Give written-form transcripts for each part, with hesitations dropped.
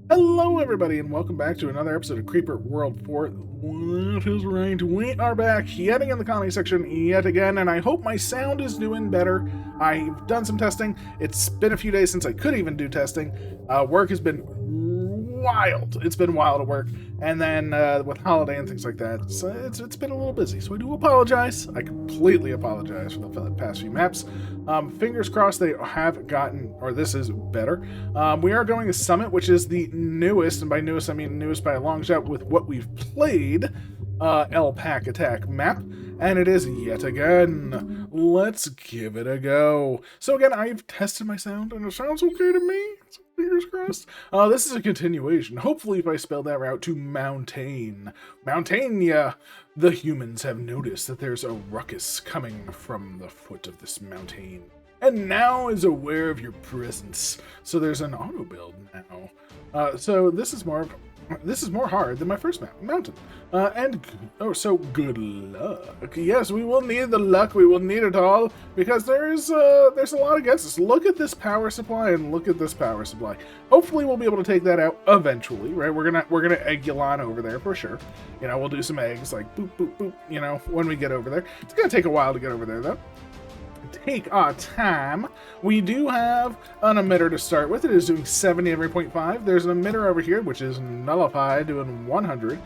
Hello, everybody, and welcome back to another episode of Creeper World 4. That is right, we are back yet again in the colony section yet again, and I hope my sound is doing better. I've done some testing. It's been a few days since I could even do testing. Work has been wild. It's been wild at work, and then with holiday and things like that, so it's been a little busy. So I do apologize. I completely apologize for the past few maps. Fingers crossed they have gotten, or this is better. We are going to Summit, which is the newest, and by newest I mean newest by a long shot with what we've played, LPAC attack map, and it is yet again. Let's give it a go. So again, I've tested my sound, and it sounds okay to me. So fingers crossed. This is a continuation. Hopefully, if I spell that route to Mountain. Mountaina. The humans have noticed that there's a ruckus coming from the foot of this mountain, and now is aware of your presence. So there's an auto build now. So this is more hard than my first map, Mountain. So good luck. Yes, we will need the luck. We will need it all because there's a lot against us. Look at this power supply and look at this power supply. Hopefully, we'll be able to take that out eventually, right? We're gonna egg Yulon over there for sure. You know, we'll do some eggs like boop boop boop. You know, when we get over there, it's gonna take a while to get over there though. Take our time. We do have an emitter to start with. It is doing 70 every 0.5. There's an emitter over here, which is nullified, doing 100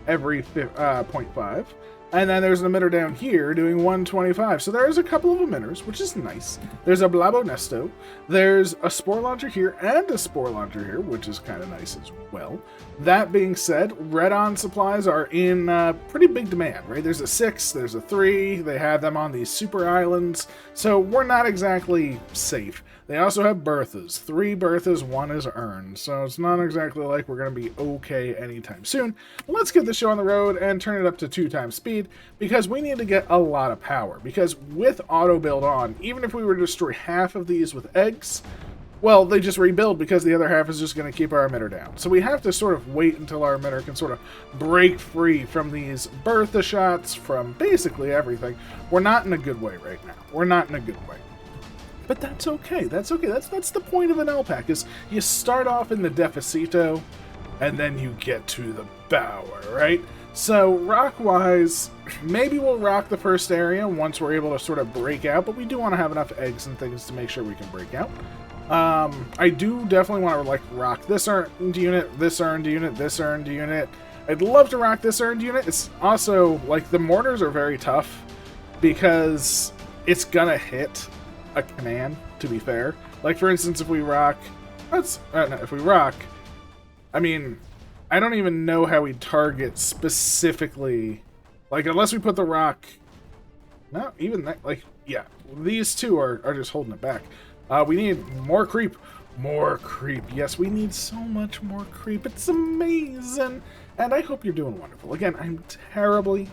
every 0.5. And then there's an emitter down here doing 125. So there's a couple of emitters, which is nice. There's a Blabo Nesto. There's a Spore Launcher here and a Spore Launcher here, which is kind of nice as well. That being said, Red-On supplies are in pretty big demand, right? There's a 6, there's a 3. They have them on these super islands. So we're not exactly safe. They also have Berthas. 3 Berthas, 1 is earned. So it's not exactly like we're going to be okay anytime soon. Let's get the show on the road and turn it up to 2 times speed because we need to get a lot of power. Because with auto build on, even if we were to destroy half of these with eggs, well, they just rebuild because the other half is just going to keep our emitter down. So we have to sort of wait until our emitter can sort of break free from these Bertha shots, from basically everything. We're not in a good way right now. We're not in a good way. But that's okay. That's okay. That's the point of an LPAC, is you start off in the deficito, and then you get to the power, right? So rock-wise, maybe we'll rock the first area once we're able to sort of break out, but we do want to have enough eggs and things to make sure we can break out. I do definitely want to like rock this earned unit, this earned unit, this earned unit. I'd love to rock this earned unit. It's also, like, the mortars are very tough because it's gonna hit a command, to be fair. Like, for instance, if we rock, I mean, I don't even know how we target specifically, like, unless we put the rock, no, even that, like, yeah, these two are just holding it back. We need more creep. More creep. Yes, we need so much more creep. It's amazing. And I hope you're doing wonderful. Again, I'm terribly,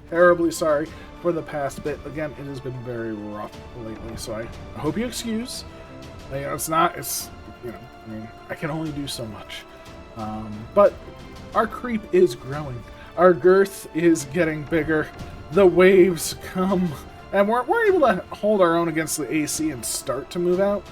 terribly sorry for the past bit. Again, it has been very rough lately, so I hope you excuse. You know, you know, I mean, I can only do so much. But our creep is growing. Our girth is getting bigger. The waves come. And we're able to hold our own against the AC and start to move out.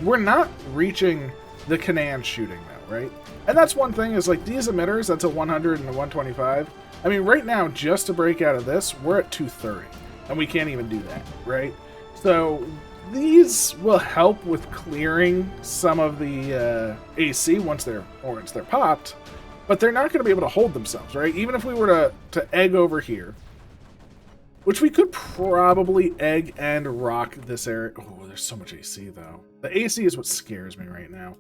We're not reaching the Canaan shooting though, right? And that's one thing, is like these emitters, that's a 100 and a 125. I mean, right now, just to break out of this, we're at 230. And we can't even do that, right? So these will help with clearing some of the AC once they're popped. But they're not going to be able to hold themselves, right? Even if we were to egg over here, which we could probably egg and rock this area. Oh, there's so much AC, though. The AC is what scares me right now.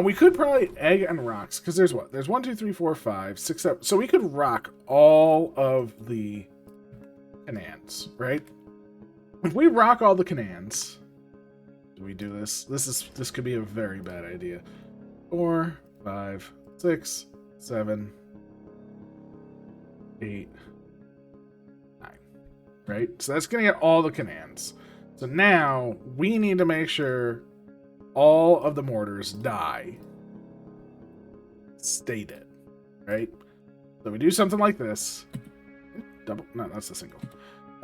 We could probably egg and rocks, because there's what? There's 1, 2, 3, 4, 5, 6, 7. So we could rock all of the Canans, right? If we rock all the Canans, do we do this? This could be a very bad idea. 4, 5, 6, 7, 8, 9. Right? So that's going to get all the Canans. So now we need to make sure all of the mortars die. Stay dead. Right? So we do something like this. Double? No, that's the single.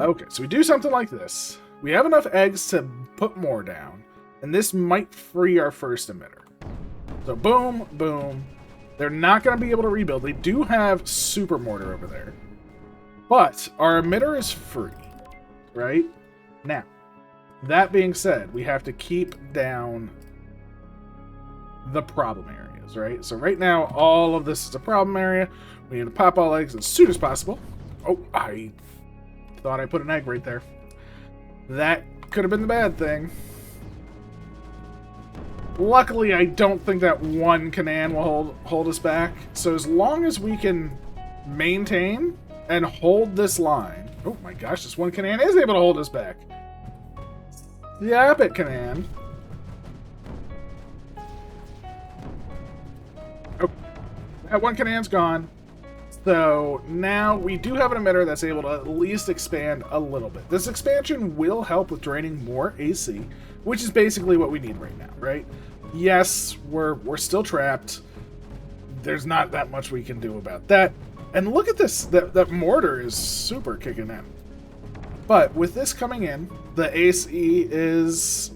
Okay, so we do something like this. We have enough eggs to put more down. And this might free our first emitter. So boom, boom, They're not going to be able to rebuild. They do have super mortar over there. But our emitter is free, right? Now, that being said, we have to keep down the problem areas, right? So right now, all of this is a problem area. We need to pop all eggs as soon as possible. Oh, I thought I put an egg right there. That could have been the bad thing. Luckily, I don't think that one Canaan will hold us back. So as long as we can maintain and hold this line... Oh my gosh, this one Canaan is able to hold us back. Yap it, Canaan. Oh, that one Canaan's gone. So now we do have an emitter that's able to at least expand a little bit. This expansion will help with draining more AC, which is basically what we need right now, right? Yes, we're still trapped. There's not that much we can do about that. And look at this, that mortar is super kicking in. But with this coming in, the AC is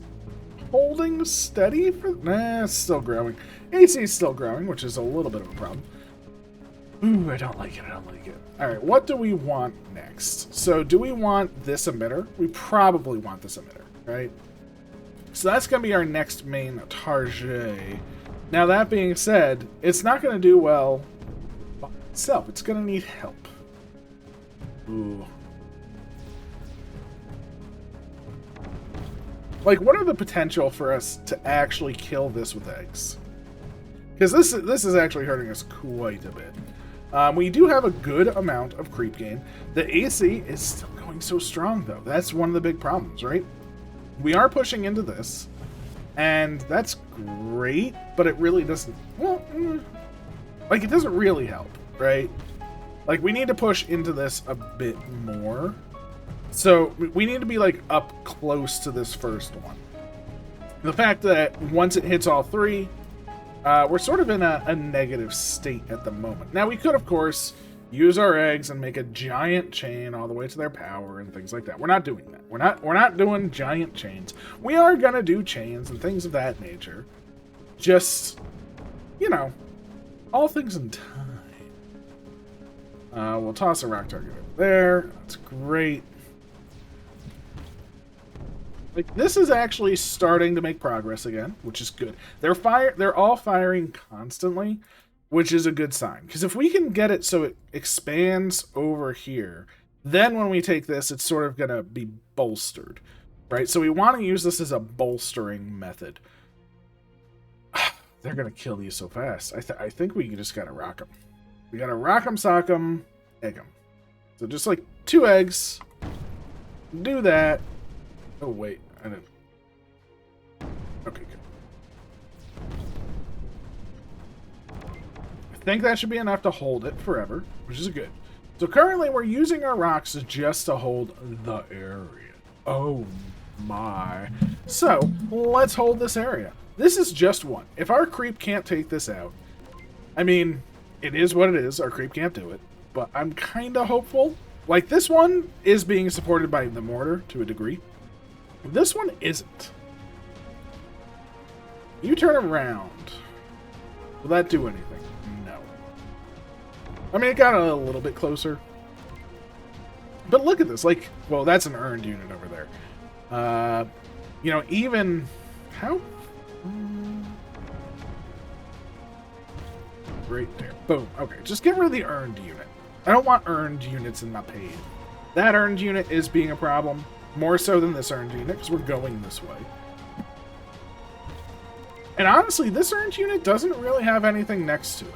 holding steady for... Nah, it's still growing. AC is still growing, which is a little bit of a problem. Ooh, I don't like it, I don't like it. Alright, what do we want next? So, do we want this emitter? We probably want this emitter, right? So that's going to be our next main target. Now, that being said, it's not going to do well by itself. It's going to need help. Ooh. Like, what are the potential for us to actually kill this with eggs? Because this is actually hurting us quite a bit. We do have a good amount of creep gain. The AC is still going so strong, though. That's one of the big problems, right? We are pushing into this, and that's great, but it really doesn't... Well, like, it doesn't really help, right? Like, we need to push into this a bit more. So, we need to be, like, up close to this first one. The fact that once it hits all three, we're sort of in a negative state at the moment. Now, we could, of course, use our eggs and make a giant chain all the way to their power and things like that. We're not doing that. We're not doing giant chains. We are gonna do chains and things of that nature. Just, you know, all things in time. We'll toss a rock target over there. That's great. Like, this is actually starting to make progress again, which is good. They're all firing constantly, which is a good sign. Because if we can get it so it expands over here, then when we take this, it's sort of going to be bolstered, right? So we want to use this as a bolstering method. They're going to kill these so fast. I think we just got to rock them. We got to rock them, sock them, egg them. So just like 2 eggs. Do that. Oh, wait. I didn't. Okay, good. I think that should be enough to hold it forever, which is good. So currently we're using our rocks just to hold the area. Oh my. So let's hold this area. This is just one. If our creep can't take this out, I mean, it is what it is. Our creep can't do it. But I'm kind of hopeful. Like, this one is being supported by the mortar to a degree. This one isn't. You turn around. Will that do anything? No. I mean, it got a little bit closer. But look at this. Like, well, that's an earned unit over there. You know, even... How? Right there. Boom. Okay, just get rid of the earned unit. I don't want earned units in my paid. That earned unit is being a problem. More so than this earned unit, because we're going this way. And honestly, this earned unit doesn't really have anything next to it.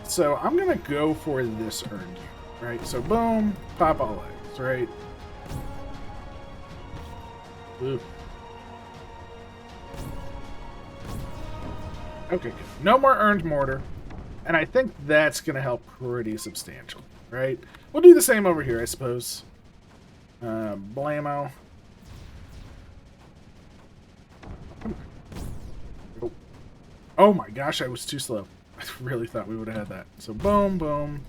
So I'm going to go for this earned unit, right? So boom, pop all eggs, right? Ooh. Okay, good. No more earned mortar. And I think that's going to help pretty substantially, right? We'll do the same over here, I suppose. Blammo. Oh my gosh, I was too slow. I really thought we would have had that. So boom, boom.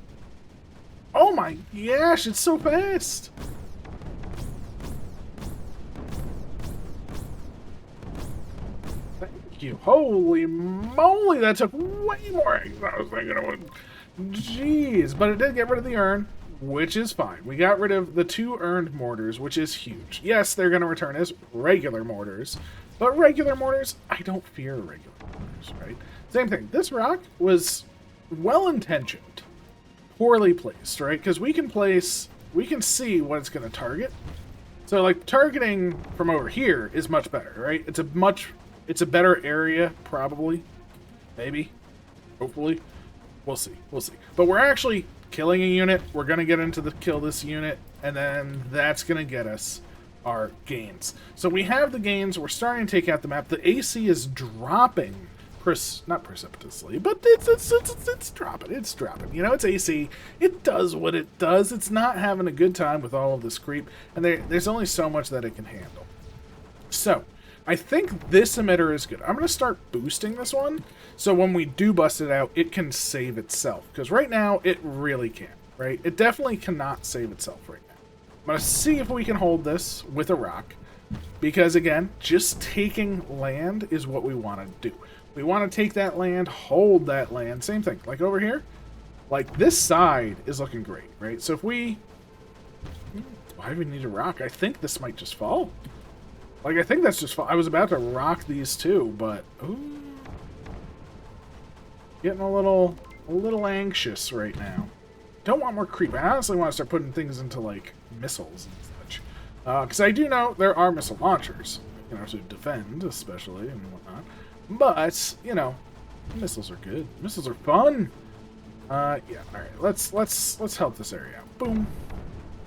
Oh my gosh, it's so fast. Thank you. Holy moly, that took way more than I was thinking it would. Jeez, but it did get rid of the urn, which is fine. We got rid of the 2 earned mortars, which is huge. Yes, they're going to return as regular mortars, but regular mortars, I don't fear regular mortars, right? Same thing. This rock was well-intentioned, poorly placed, right? Because we can see what it's going to target. So, like, targeting from over here is much better, right? It's a better area, probably. Maybe. Hopefully. We'll see. We'll see. But we're actually killing a unit. We're going to get into the kill this unit, and then that's going to get us our gains. So we have the gains. We're starting to take out the map. The AC is dropping. Not precipitously, but it's dropping. It's dropping. You know, it's AC. It does what it does. It's not having a good time with all of this creep, and there's only so much that it can handle. So, I think this emitter is good. I'm going to start boosting this one, so when we do bust it out, it can save itself. Because right now, it really can't, right? It definitely cannot save itself right now. I'm going to see if we can hold this with a rock, because again, just taking land is what we want to do. We want to take that land, hold that land. Same thing. Like over here, like this side is looking great, right? So if we... Why do we need a rock? I think this might just fall. Like, I think that's just fall. I was about to rock these two, but... Ooh, getting a little anxious right now. Don't want more creep. I honestly want to start putting things into, like, missiles and such. Because I do know there are missile launchers, you know, to defend, especially, and whatnot. But, you know, missiles are good. Missiles are fun. Yeah, alright. Let's help this area out. Boom.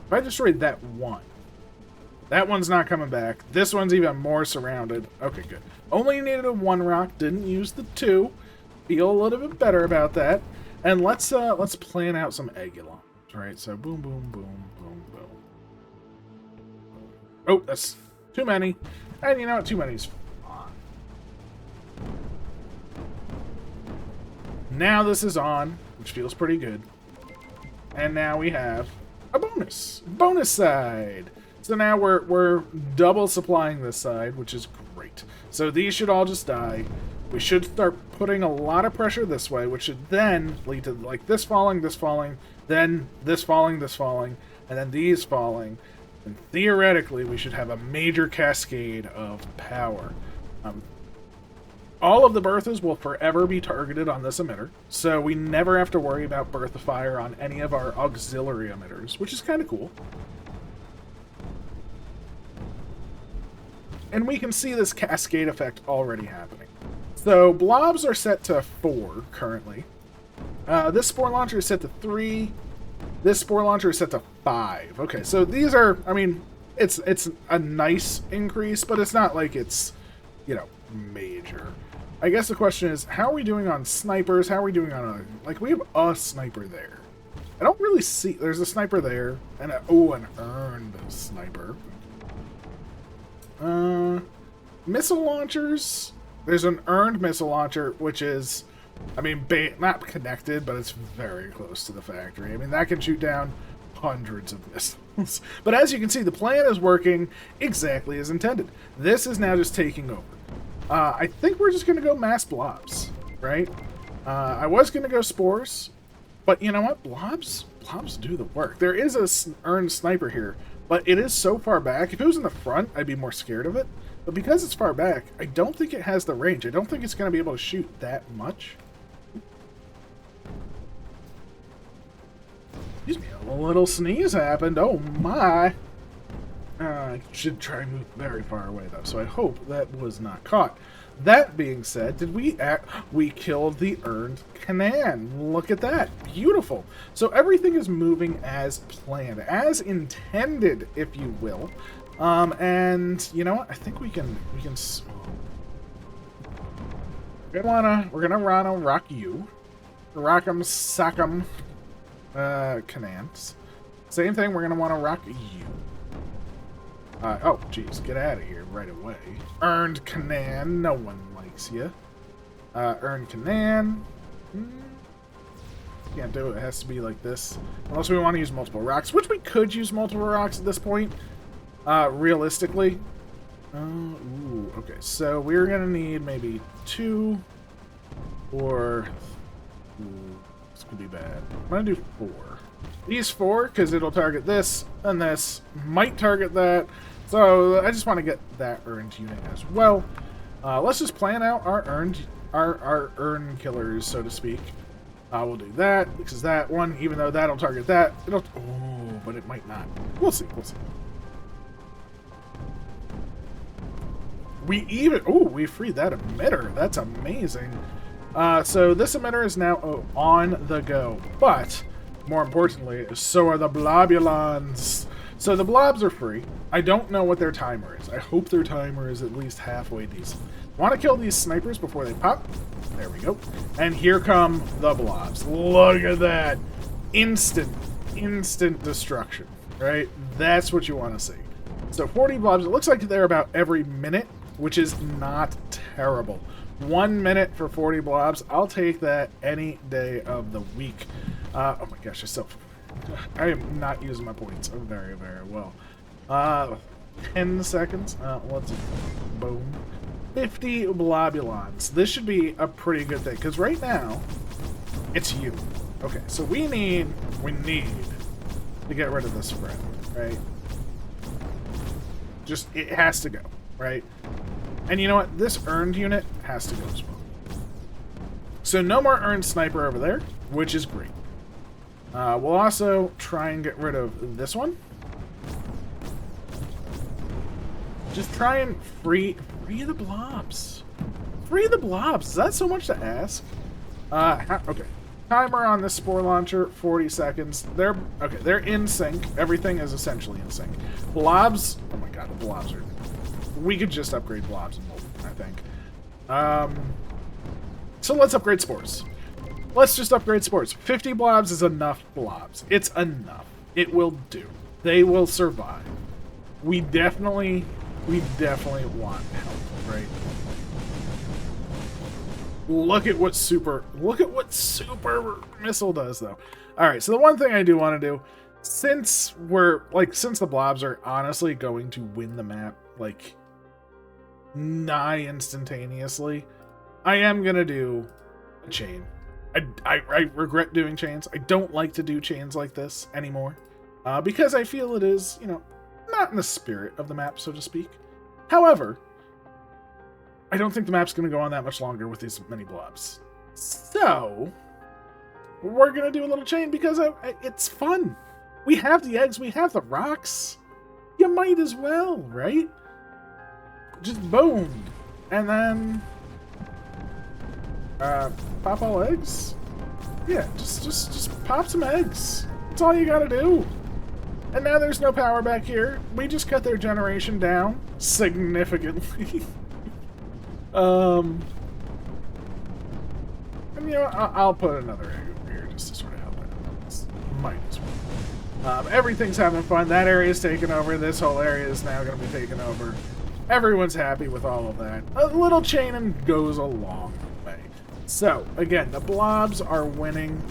If I destroyed that one, that one's not coming back. This one's even more surrounded. Okay, good. Only needed a 1 rock, didn't use the 2. Feel a little bit better about that. And let's plan out some Agulons. Right, so boom, boom, boom, boom, boom. Oh, that's too many. And you know what? Too many's fine. Now this is on, which feels pretty good. And now we have a bonus. Bonus side. So now we're double supplying this side, which is great. So these should all just die. We should start putting a lot of pressure this way, which should then lead to like this falling, then this falling, and then these falling. And theoretically, we should have a major cascade of power. All of the Berthas will forever be targeted on this emitter, so we never have to worry about Bertha fire on any of our auxiliary emitters, which is kind of cool. And we can see this cascade effect already happening. So blobs are set to 4 currently. This spore launcher is set to 3. This spore launcher is set to 5. Okay, so these are, I mean, it's a nice increase, but it's not like it's, you know, major. I guess the question is, how are we doing on snipers? How are we doing on, like, we have a sniper there. I don't really see, there's a sniper there, and an earned sniper. Missile launchers. There's an earned missile launcher, which is, I mean, not connected, but it's very close to the factory. I mean, that can shoot down hundreds of missiles. But as you can see, the plan is working exactly as intended. This is now just taking over. I think we're just going to go mass blobs, right? I was going to go spores, but you know what? Blobs do the work. There is a earned sniper here, but it is so far back. If it was in the front, I'd be more scared of it. But because it's far back, I don't think it has the range. I don't think it's going to be able to shoot that much. Excuse me, a little sneeze happened. Oh my. I should try and move very far away though, so I hope that was not caught. That being said, we killed the earned Canaan. Look at that. Beautiful. So everything is moving as planned, as intended, if you will. And you know what? I think we can we're gonna rock you. Rock 'em, sock 'em, Canaans. Same thing, we're gonna wanna rock you. Oh, jeez, get out of here right away. Earned Canaan, no one likes you. Earned Canaan. Can't do it, it has to be like this. Unless we want to use multiple rocks, which we could use multiple rocks at this point. Realistically. Ooh, okay, so we're gonna need maybe 2 or... Ooh, this could be bad. I'm gonna do 4. These 4, because it'll target this, and this might target that. So I just want to get that earned unit as well. Let's just plan out our earn killers, so to speak. We'll do that, because that one, even though that'll target that, it'll... Oh, but it might not. We'll see, we'll see. We freed that emitter. That's amazing. So this emitter is now on the go. But, more importantly, so are the blobulons. So the blobs are free. I don't know what their timer is. I hope their timer is at least halfway decent. Want to kill these snipers before they pop. There we go. And here come the blobs. Look at that. Instant destruction, right? That's what you want to see. So 40 blobs. It looks like they're about every minute, which is not terrible. 1 minute for 40 blobs. I'll take that any day of the week. Oh my gosh, I am not using my points very, very well. 10 seconds. Let's boom. 50 blobulons. This should be a pretty good thing, because right now, it's you. Okay, so we need to get rid of this spread, right? Just, it has to go, right? And you know what? This earned unit has to go as well. So no more earned sniper over there, which is great. We'll also try and get rid of this one. Just try and free the blobs. Free the blobs. Is that so much to ask? Okay. Timer on this spore launcher, 40 seconds. They're in sync. Everything is essentially in sync. Blobs. Oh my god, the blobs are. We could just upgrade blobs and I think. So let's upgrade spores. Let's just upgrade spores. 50 blobs is enough blobs. It's enough. It will do. They will survive. We definitely want help, right? Look at what super missile does, though. All right, so the one thing I do want to do, since the blobs are honestly going to win the map, like, nigh instantaneously, I am gonna do a chain. I regret doing chains. I don't like to do chains like this anymore, because I feel it is, not in the spirit of the map, so to speak. However, I don't think the map's going to go on that much longer with these many blobs. So, we're going to do a little chain because it's fun. We have the eggs, we have the rocks. You might as well, right? Just boom. And then pop all eggs. Yeah, just pop some eggs. That's all you got to do. And now there's no power back here. We just cut their generation down significantly. And I'll put another egg over here just to sort of help it. Might as well. Everything's having fun. That area's taken over. This whole area is now going to be taken over. Everyone's happy with all of that. A little chaining goes a long way. So, again, the blobs are winning.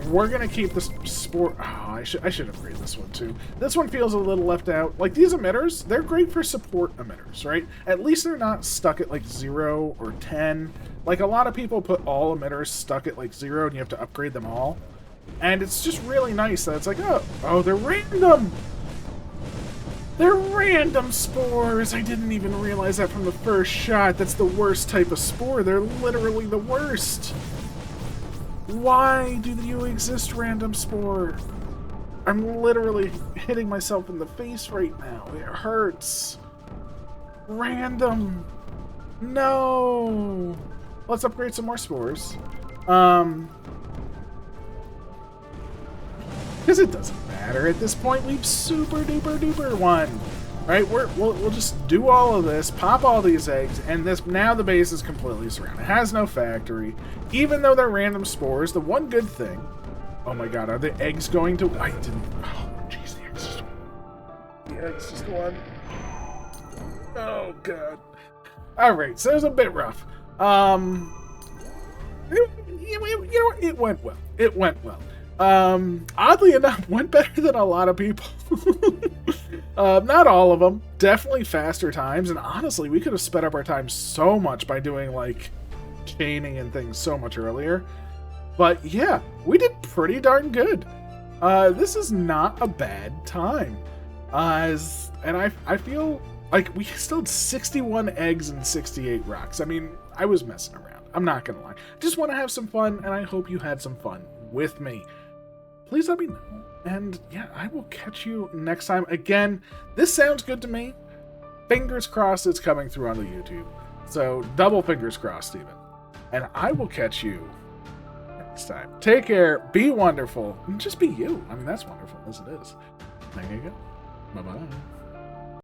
We're going to keep this sport... Oh, I should upgrade this one, too. This one feels a little left out. Like, these emitters, they're great for support emitters, right? At least they're not stuck at, like, 0 or 10. Like, a lot of people put all emitters stuck at, like, 0, and you have to upgrade them all. And it's just really nice that it's like, oh, they're random! They're random spores! I didn't even realize that from the first shot. That's the worst type of spore. They're literally the worst. Why do you exist, random spore? I'm literally hitting myself in the face right now. It hurts. Random. No. Let's upgrade some more spores. Because it doesn't matter. At this point, we've super duper duper won. Right? We'll just do all of this, pop all these eggs, and now the base is completely surrounded. It has no factory. Even though they're random spores, the one good thing... Oh my god, are the eggs going to... I didn't... Oh, jeez, the eggs just won. The eggs just won. Oh, god. Alright, so it was a bit rough. You know what? It went well. It went well. Oddly enough, went better than a lot of people. Not all of them. Definitely faster times, and honestly, we could have sped up our time so much by doing, like, chaining and things so much earlier. But yeah, we did pretty darn good. This is not a bad time. And I feel like we still had 61 eggs and 68 rocks. I mean, I was messing around. I'm not gonna lie. Just want to have some fun, and I hope you had some fun with me. Please let me know. And yeah, I will catch you next time. Again, this sounds good to me. Fingers crossed it's coming through onto YouTube. So double fingers crossed even. And I will catch you next time. Take care, be wonderful, and just be you. I mean, that's wonderful as it is. There you go. Bye-bye.